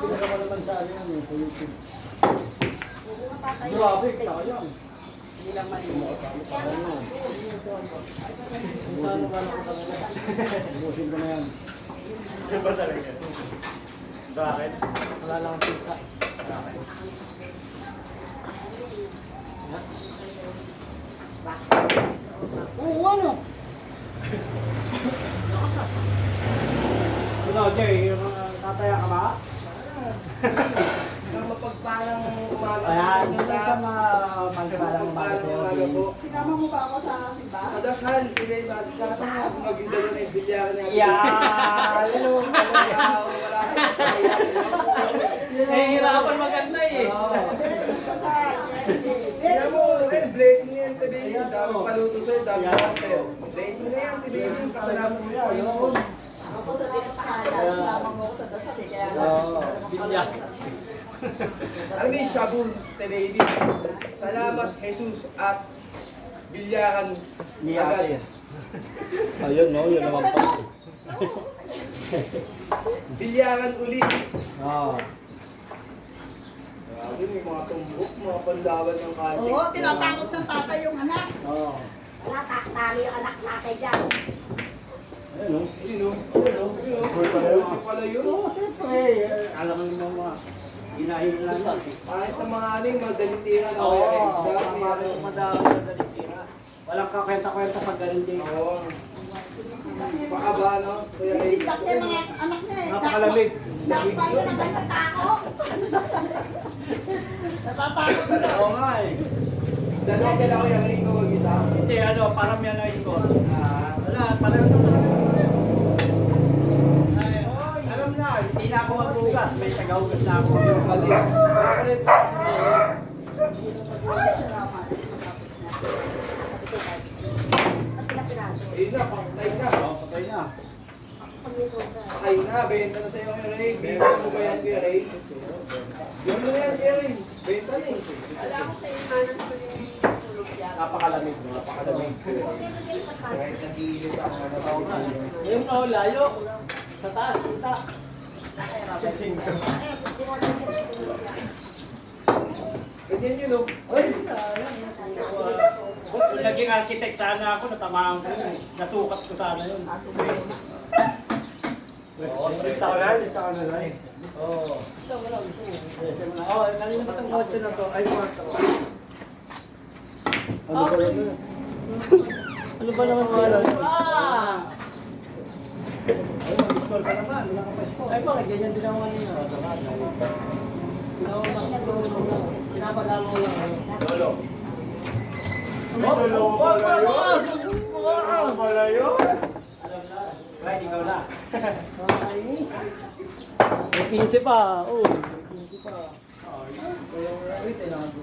pinagawa naman sa ano yan, sa YouTube. Grabe, sayang. Hindi lang mali. Saan ba na ubusin ko na yan. Saan ba talaga? Bakit? Wala lang ang pizza. Bakit? Oo, ano? Ano, Jay, yung tataya ka ba? Isang mapagpalang umaga. Ayan, isa ka mapagpalang umaga sa'yo. po. Sinama mo ba ako sa simba? Sa dasal, pinay ba? Sa kasama, maging dalo na yung bilyaran niya. Yeah! Hello! Wala sa kaya. Nahihirapan maganda eh. Kaya mo, blessing niya yung tabi. Dami paluto sa'yo, dami pa sa'yo. Blessing na yan, tabi. Kasalamat mo sa Panginoon. Ako sa tinapakala. Sinama mo ako sa dasal eh. Kaya Bilya. Alam mo yung Shabul, Televi. Salamat, Jesus, at bilyaran agad. Ayun, no? Yun naman pa. Bilyaran ulit. Oo. Grabe, may mga tumbok, mga pandawan ng kanting. Oo, tinatakot ng tatay yung anak. Oo. Wala, tali yung anak natin dyan. Ayun, no? Ayun o, ayun pala yun. Oo, siyempre. Alam mo naman mga ginahin lang yan. Kahit na mga aning, madaling tira na Oo, kaya. Dami. madami na dalisira. Walang kakwenta-kwenta pag ganun din. Oo. Baka ba, no? Kuya Ray? Sitak niya mga anak niya eh. Napakalamig. Nakpayo na kayo natakot. Natatakot na. Oo nga eh. Dalawa sila Kuya Ray, ikaw mag-isa. Hindi, ano, parang yan na score. Wala, parang ay, alam na, hindi na ako magbugas. May tagahugas na ako. Balik. Balik. Ay, salamat. Ayun na, patay na. Oo, patay na. Patay na, benta na sa'yo Kuya Ray. Benta mo ba yan Kuya Ray? Yan mo na yan Kuya Ray. Benta na eh. Alam ko sa imanan ko yung tulog yan. Napakalamig, napakalamig. Kahit nagigilip ako na tao ka. Ayun na, layo. Sa taas, kita. Kasing ka. Ganyan yun oh. Ay, naging architect sana ako, natamaan ko yun. Nasukat ko sana yun. Lista ko na, lista ko na lang. Oo. Gusto mo lang, gusto mo. Oo, nalimutan ko ito na to. Ay, kwarto ko. Ano ba naman? Ano ba naman mga alam? Ay, mag-score ka naman. Wala ka pa score. Ay, bakit? Ganyan din ako kanina. Pinapadalo ko lang. Lolo. Lolo pala yun. Lolo pala yun. Alam na. Right, ikaw na. May 15 pa. Oh, may 15 pa. Kaya wait, kailangan ko.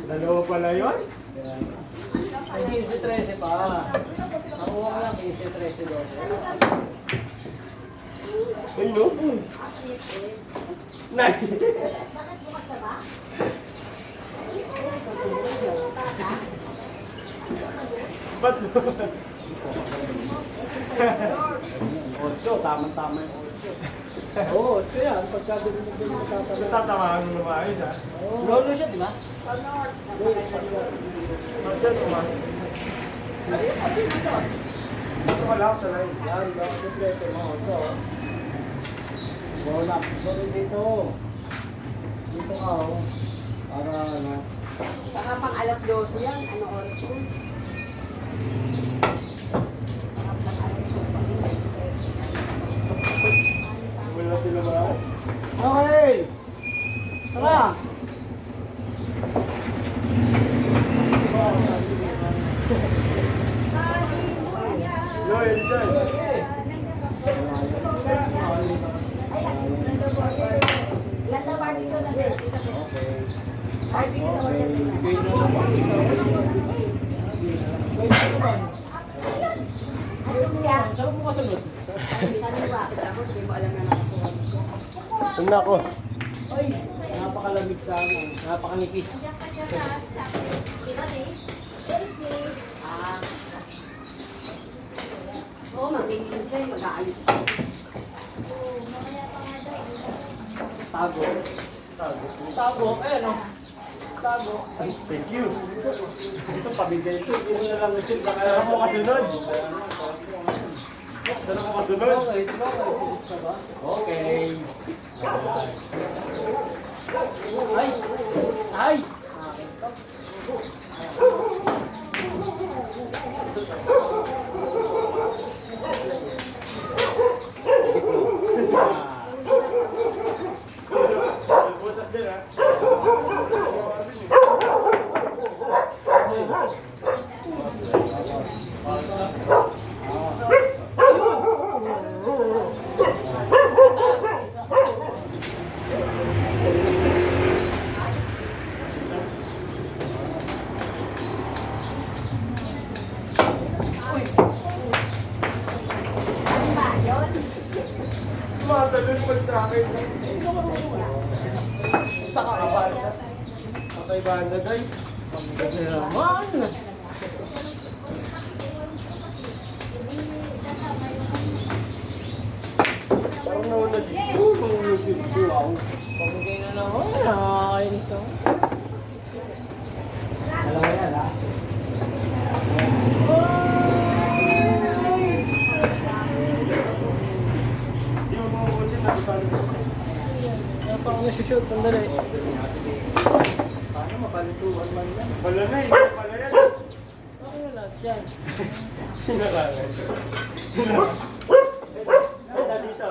Dalawa pala yun? May 15-13 pa. Nakuha ko lang 15-13 doon. Ay, no? Nay! Ba't mo? 8, tama-tama yung 8. Oo, 8 yan. Pagsabi mo din sa tatanong. Tatamaan mo na maayos, ha? Lolo siya, di ba? Diyan, kumain. Dito ka lang sa line. Yan, dapat kompleto mo. 8. Wala. Sorry dito. Dito ka, oh. Para ano. Baka pang alas 12 yan. Ano oras ko? Wala sila ba? Okay! Tara! Loy, dyan. Ganda party ko lang eh. Okay. Party ko lang Okay. eh. Bigay na naman. Ano yan? Saan mo kasunod? Kaliwa. Ako, hindi mo alam na nakakuha mo siya. Tumna ko. Ay! Napakalamig sa ano. Napakanipis. Oo, mag-ingat kayo, mag-aayos. Tago. Tago. Ayan o. Tago. Ay, thank you. Ito pabigay ito. Hindi mo na lang isin. Saan ako kasunod? Saan ako kasunod? Okay. Okay. Ay! Ay! Butas din ha. Tumatalon pa sa akin. Nakakabala. Okay, banda guys. Kasi naman. Parang nauna dito. Wow. Pamigay na naman. Nakakainis ako. Dalawa yan ha? Hindi mo mabusin na ipalo. Kaya pa ako nasushoot. Pandali. Paano mabalituan man yan? Wala na, isa pala yan. Okay na lahat yan. Sinarangan. Ay, dito.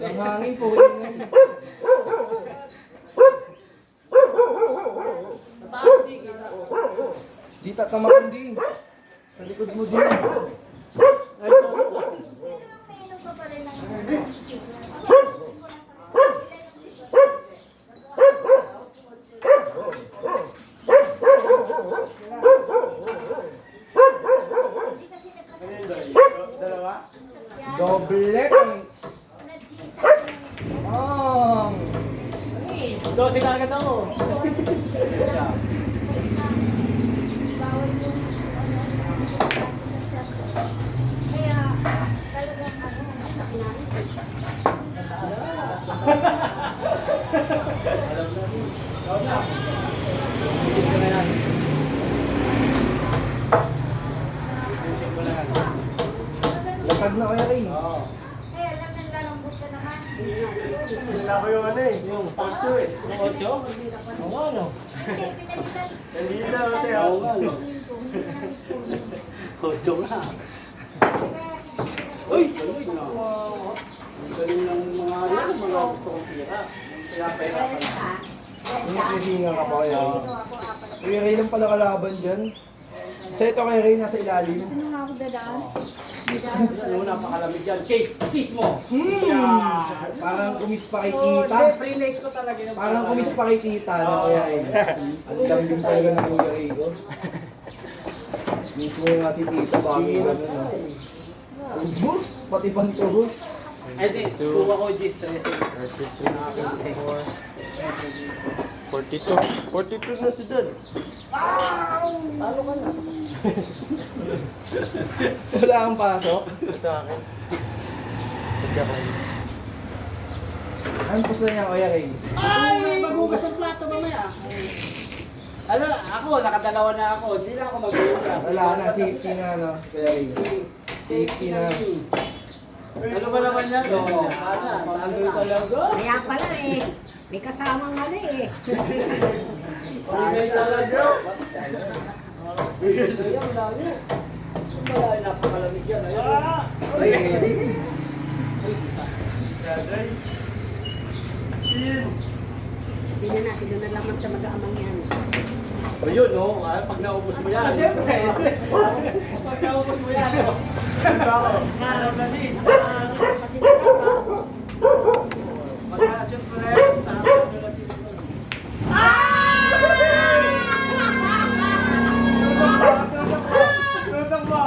Ang hangin po. Mataas di kita. Di tatamakan din. Sa likod mo din. Ay, sorry. Dalawa? Doble points. Dose na agad ako. Isip ko na yan. Isip ko na yan. Lapag na kaya rin. Oo. Wala ko yung ano eh. Yung Ocho eh. Yung ocho? Oo nga no. Nandito, ate. Oo nga no. Ocho nga. Uy! Galing na. Ang galing ng mga yan, mga gusto kong tira. Kaya pera pa na. Nagsisinga ka pa kaya. Kuya Ray lang pala kalaban dyan. Sa ito kay Ray nasa ilalim. Ano, napakalamig yan. Kiss mo! Yeah. Parang kumis pa kay Oh, tita. hindi, pre-late ko talaga yung Parang kumis pa kay tita na Kuya Ray. Ang lambing talaga ng Kuya Ray ko. Mismo nga si tita bagay gano'n. No? Ubus! Pati pantuhos. Ay, di. Kuha ko G's 13. 42. 42 na si Dan. Talo ka na. Wala kang pasok. Ito akin. Pagkakain. Ano po sa niya Kuya Ray? Ay! Maghugas ang plato mamaya. Ano, ako, nakadalawa na ako. Hindi na ako maghugas. Wala na, safety na ano, Kuya Ray. Safety na. Ano ba naman yan? Oo. Talo talaga. Kaya pala eh. May kasamang mali eh. Talo talaga. Ayun, layo. Malayo, napakalamig yan. Ayun. Ay, Daday. Skin. Hindi na natin doon na lamang sa mag-aamang yan. Ayun, no? Pag naubos mo yan. Siyempre. Pag naubos mo yan, no? Karap na sis. Kasi nakaka. Pag na-shoot mo na yan, tama na sis. Tutok mo.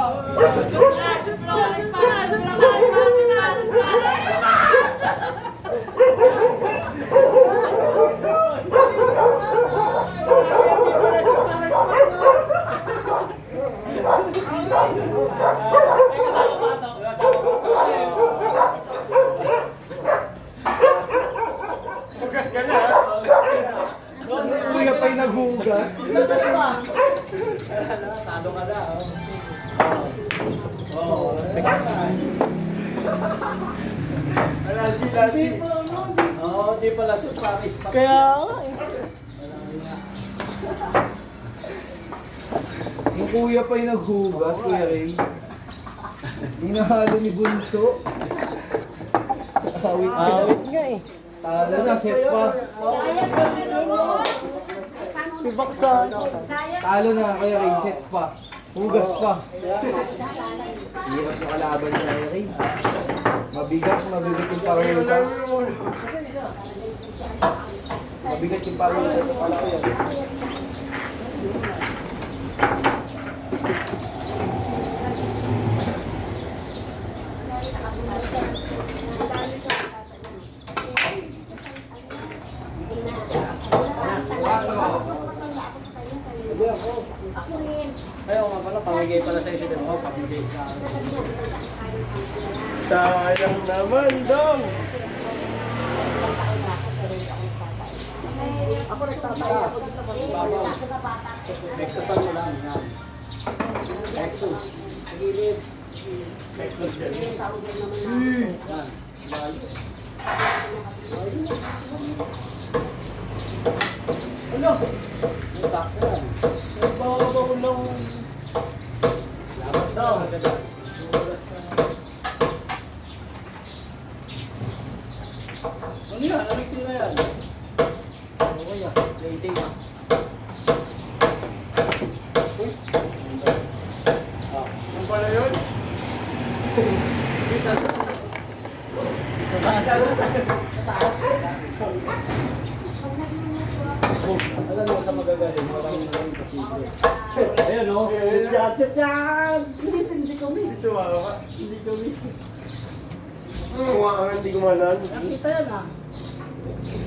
Oo, di pala siya. Paris pa. Kaya nga eh. Yung kuya pa yung naghugas, Kuya Ray. Hinahalo ni Bunso. Awit ka. Awit nga eh. Talo na, set pa. Si Baksa. Talo na, Kuya Ray, set pa. Hugas pa. Hirap yung kalaban ni Kuya Ray. Mabigat yung parusa. Mabigat yung parusa. Ayaw nga pala, pamigay pala sa isip mo. Pamigay sa Sayang naman, Dong. Ako nagtataya. Babaw. Nagtasan mo lang. Yan. Lexus. Gilid. Lexus yan. Yan. Layo. Ano? Ang sakto yan. Nagbawa ko lang. Labas daw. Ano yan? Ano sila yan? Ano yan? Racing. Ano pala yun? Alam mo sa magagaling, maraming naging posible. Ayun o. Chat! Hindi ko miss. Dito ka. Hindi ko miss. Ang hindi kumanan. Nakita yan ah.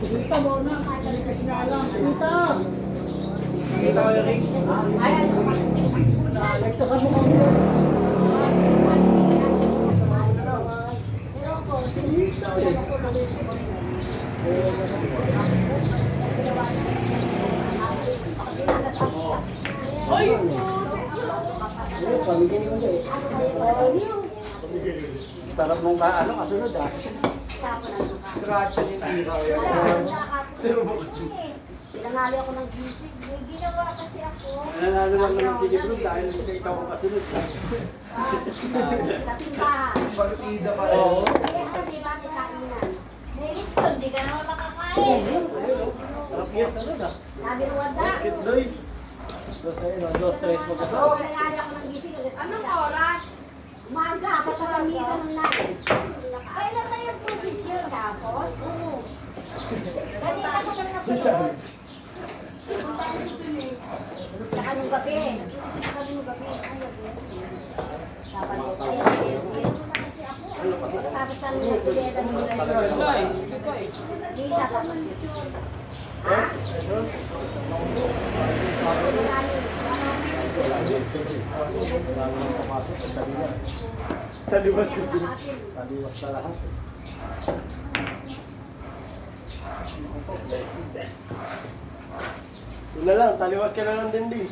Kita mo na. Kasi na alam. Kita. Kita ko yung ring. Nagtasan mo kami. Ay! Pamigyan ko siya eh. Sarap mong ano, kasunod ah. Scratch din tira ko yan. Zero mo kasi. Pinangali ako ng gisig. May ginawa kasi ako. Nanalo lang naman si Gibron dahil nakita ko kasunod. Sa simbahan. Partida pa Oo. rin. Kaya sa di ba may kainan? May Lipson, di ka naman makakain. Sarap yan, sunod ah. Sabi ng wanda. Kitloy. Dos ayun, dos tres mo ka. Oo, pinangali ako ng gisig. Anong oras? Umaga, pagka sa misa ng night. Kailan na yung posisyon? Tapos? Oo. Kanina ko lang napulog. Saka nung gabi. Sabi nung gabi. Ay, gabi. Dapat ko kayo. Tapos na nung kuleta ng Ay, Lisa, tapos Taliwas na din. taliwas sa lahat. Yun na lang, taliwas ka na lang din di.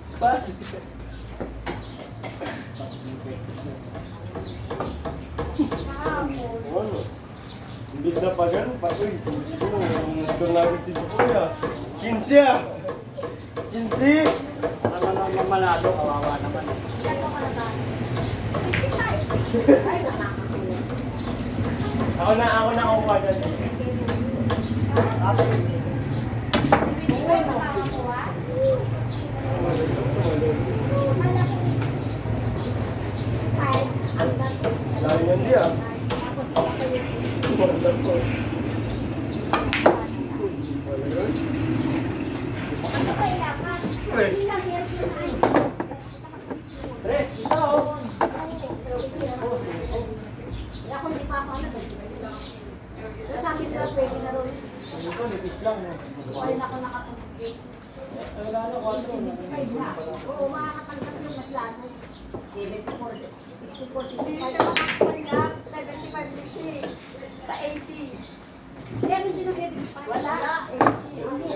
Spot. Ano? Imbis na pa ganun, pa uy. Ang score namin si Kuya. 15 ah! 15! Ano naman manalo, kawawa naman. Ako na kukuha dyan. Dahil yan di ah. Magandang po. Tres, ito oh. Ako hindi pa ako sabi nila pwede na rin. Ito, nipis lang. Ay, ako nakatungkit. Wala na, 4. Oo, makakatanggap yung mas lalo. 74, 64, 65. Sa 80. Kaya hindi na 75. Wala. 80.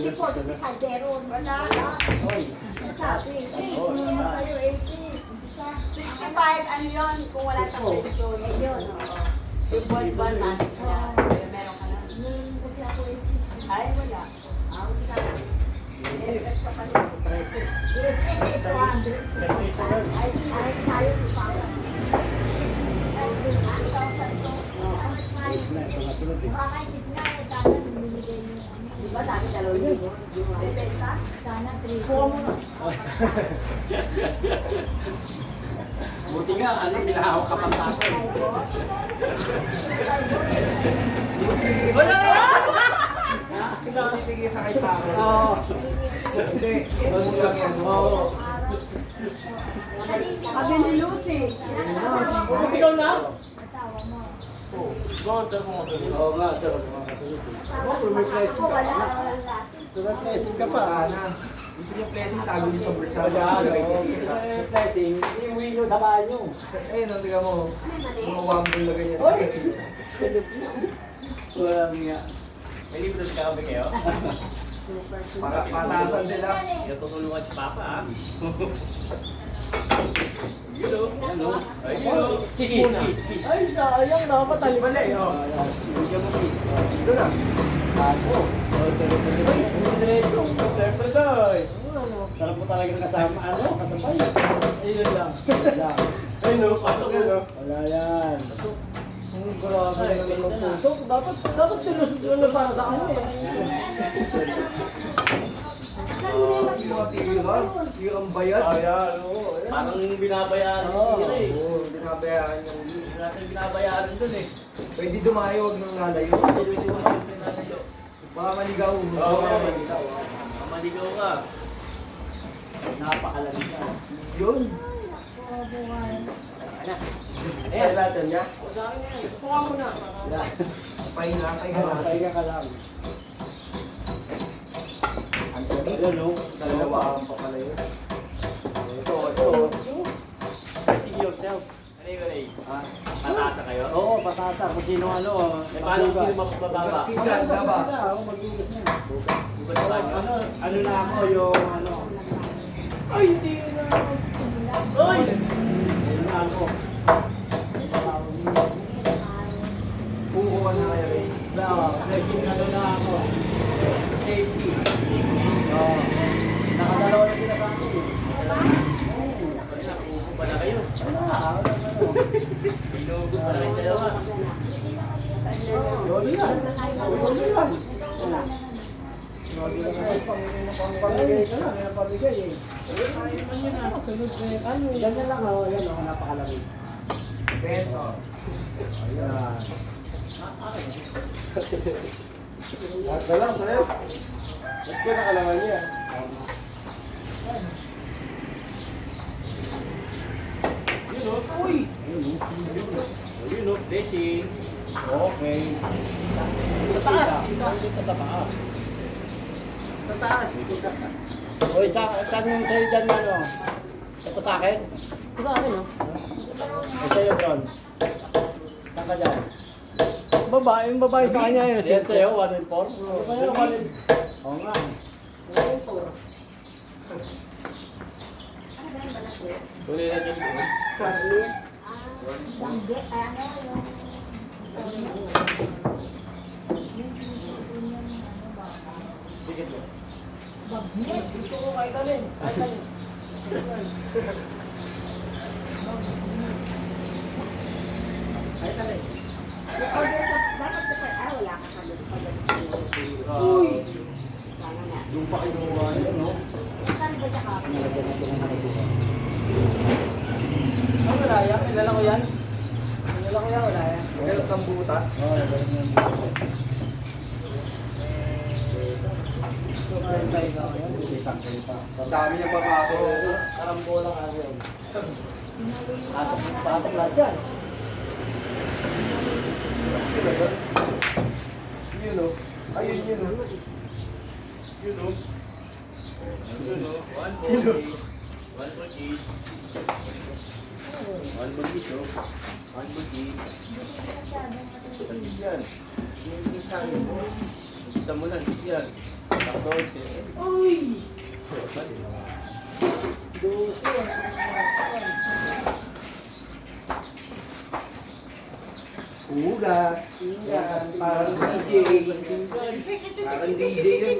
64, 65. Pero wala. Sabi. Tayo 80. 65. ano yun, kung wala sa pension. Eh, yun, oo. Yung buwan-buwan natin na, meron ka na. Kasi ako ay, wala. Wala ka na. Yes, ka pa rin. Yes, yes, 200. Ay, ayos tayo. Makakaitis nga, sana binibigay niyo. Di ba sabi 2,000? Depensa? Sana 3,000. Kuha mo na. Buti nga, ano, pinahawak ka pang tako. Wala na! Bigay sa kay Paco. Oo. Hindi, kulang yan. Oo. Sabi ni Lucy. Buti ikaw na? Asawa mo. Sponsor mo sa Oo nga, sir. Oo, may blessing ka Wala, pa. wala. May blessing ka pa. Ana. Gusto niyo blessing, tago niyo sa bulsa. Wala, may blessing. Iuwi nyo sa bahay nyo. Ayun, ang tiga mo. Mga wambol na ganyan. Oy! Walang nga. May libro sa kami kayo? Para patasan sila. Yung tutulungan si Papa ah. Yun o. Ano? Ayun. Kiss, kiss, kiss. Ay, sayang. Nakapatali pala eh. Bigyan mo kiss. Dito na. Ako. Diretso. Siyempre doy. Sarap mo talaga kasama. Ano? Kasabay. Ayun lang. Ayun lang. Ayun o, pasok yun o. Wala yan. Grabe naman ang puso. Dapat tinusod na para sa akin eh. Tira. Tirang bayad. Ayan, oo. Parang binabayaran yung tira eh. Oo, binabayaran yung... Hindi natin binabayaran dun eh. Pwede dumayo, huwag nang lalayo. Sinusin mo yung pinanayo. Baka maligaw. Oo, Maligaw. Maligaw ka. Napakalamig ka. Yun. Ayan natin niya. O sa akin yan. Kuha mo na. Pahinga ka na. Pahinga ka lang. Anthony. Ayun o. Dalawa ang papala yun. Ito. See yourself. Ano yung ganay? Ha? Patasa kayo? Oo, patasa. Kung sino ano. Eh, paano sino mapapababa? Tiglan, daba. Magdugas na. Bukas na tayo. Ano na ako yung ano. Ay, hindi na. Ay! Ayun na ako. Kukuha na kaya rin. Blessing na doon na ako. Safety. Oo. Nakadalawa na sila sa akin. Upo pa na kayo. Wala. Pinugo pa na kayo dalawa. Yun yan. Yun yan. Pamigay ka lang, may pamigay eh. Sunod na yun. Ano, ganyan lang oh, yan oh, napakalamig. Bento. Ayan. At na lang sa'yo. Ba't ko nakalaman niya? Yun o. Uy! Yun o, blessing. Okay. Sa taas, dito sa taas. Sa taas. Uy, saan yung sa'yo dyan ano? Ito sa akin? Ito sa akin oh. Ito sa'yo Bron. Saan ka dyan? Yung babae sa kanya yun. Yan sa'yo, 1 and 4? Oo nga. Huli na dyan po. Sige po. Gusto ko kahit alin. Kahit alin. Kahit alin. Wala ka pa. Uy! Sana nga. Doon pa kinuha yun, no? Saan ba siya kapag? Nalagyan natin ng nakasuha. Ano wala yan? Kilala ko yan? Kilala ko yan, wala yan. Meron kang butas. Oo, nalagyan mo yan. Dami niyang papasok. Karambola nga yun. Pasok lahat yan. Yun o. Ayun yun o. Yun o. Yun o. One bogey. One bogey. One bogey o. One bogey. Yan. Yung isa mo. Isa mo lang. Yan. 14. Uy! 12. Hugas. Parang DJ. Parang DJ yun.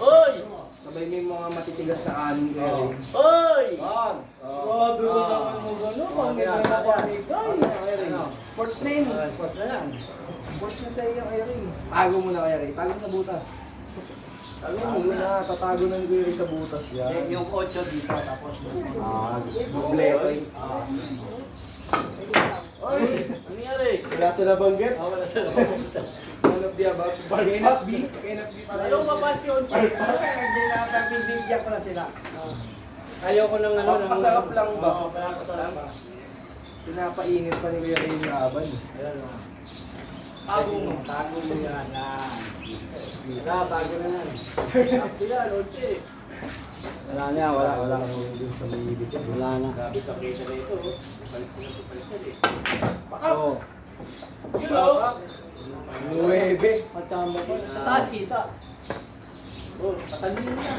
Oy! Sabay may mga matitigas na kanin Kuya Ray. Oy! Grabe mo naman mo gano'n. Pag may nagpapamigay. Sports na yun. Sport na yan. Sports na sa iyo Kuya Ray. Tago mo na Kuya Ray. Tago sa butas. Tago mo na. Tatago na ni Kuya Ray sa butas yan. Yung 8 dito, tapos Kompleto eh. Oy! Ano nangyari? Wala sa nabanggit. Wala sa One of the above. Cannot be. Cannot be. Anong mabas yun? Hindi na nagbibigyan ko na sila. Ayaw ko ng ano. Pasarap lang ba? Oo, pasarap ba? Pinapainit pa ni Kuya Ray yung laban. Ayan o. Tago mo yan. Wala, tago na yan. Tago yan, Lodge. Wala na, wala. Sa may ibig. Wala na. Grabe ka kita na ito. Oo. Yun o. 9. Matamba ko. Sa taas kita. Oh, patalin niya.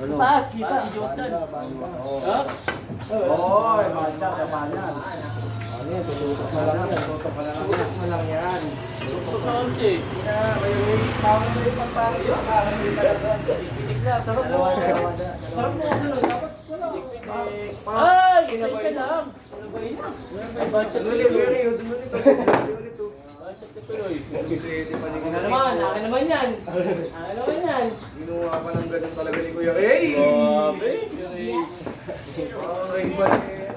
Sa taas kita. Jordan. Ha? Oy, Matcha, kapanya. Ano yan? Tututok na lang yan. Tututok na lang yan. Tutok sa 11. Kuya Ray, tawag na yung pagpapit. Parang hindi talaga. Titik na. Sarap mo. Dalawa. Sarap mo kasi nun. Dapat wala. Ay! Isa lang. Ano ba yun? Budget Ano ulit, Kuya Ray? Ulit. Budget na tuloy. Pwede pa ni Ano Kuya Ray. naman? Akin naman yan. Akin naman yan. Ginawa pa ng ganun talaga ni Kuya Ray. Grabe. Okay, ba eh?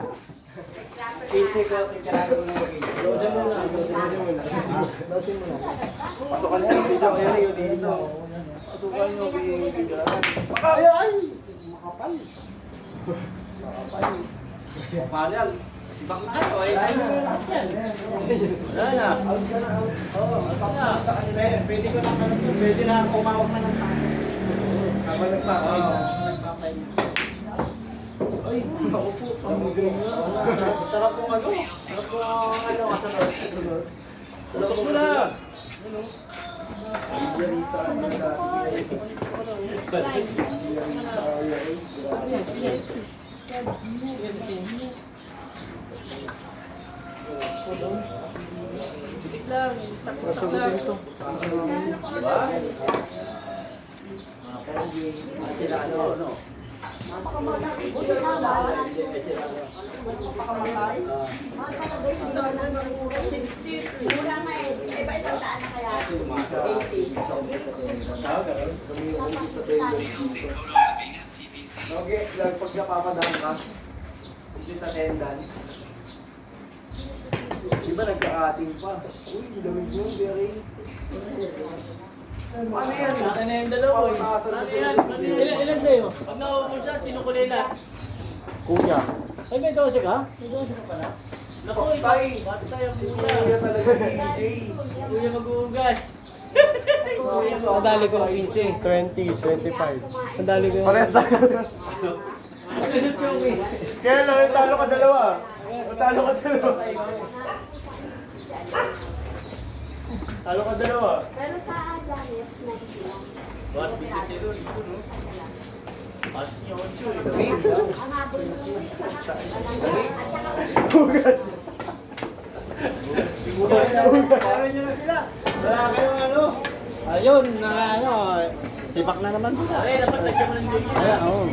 Pinche ko. Dosin mo na. Dosin mo na. Pasukan niyo yung video Kuya Ray dito. Pasukan niyo yung video. Ay! Ay! Makapal. Paano yan? Sibak na kayo. Ay, wala na. Oo, sibak na. Pwede ko na pwede na kumawag na ng tayo. Habang nagpapay. Nagpapay. Ay, ako po. Sarap kong ano. Sarap kong ano. Kasunod. Sarap ko na. Bitik lang. Sakto lang. Diba? Pero hindi sila ano. Mura na eh. Iba isang daan na kaya. 80. Okay, pag napapadaan ka, complete attendance. Di ba nagka-cutting pa? Uy, dami mo, Gary. Ano yan? Akin na yung dalawa eh. Ano yan? Ilan sa'yo? Pag nauubos siya, sino kulila? Kuya. Ay, may 12 ka? May 12 ka pala? Naku, ikaw. Bakit tayo Si muna? Kuya talaga DJ. Kuya mag-uugas. Nadali ko ang 15. 20, 25. Nadali ko yung... Parehas tayo. Kaya lang, talo ka dalawa. Talo ka dalawa. Talo ka dalawa. Pero sa Janet, 90 What? Bigyan sa'yo doon. Ito, no? At yun, yun. ang habol mo lang sa Hugas. Parin nyo na sila. Wala kayong ano. Ayun, na ano, sibak na naman sila. Ay, dapat lagyan mo ng Ayan, oo.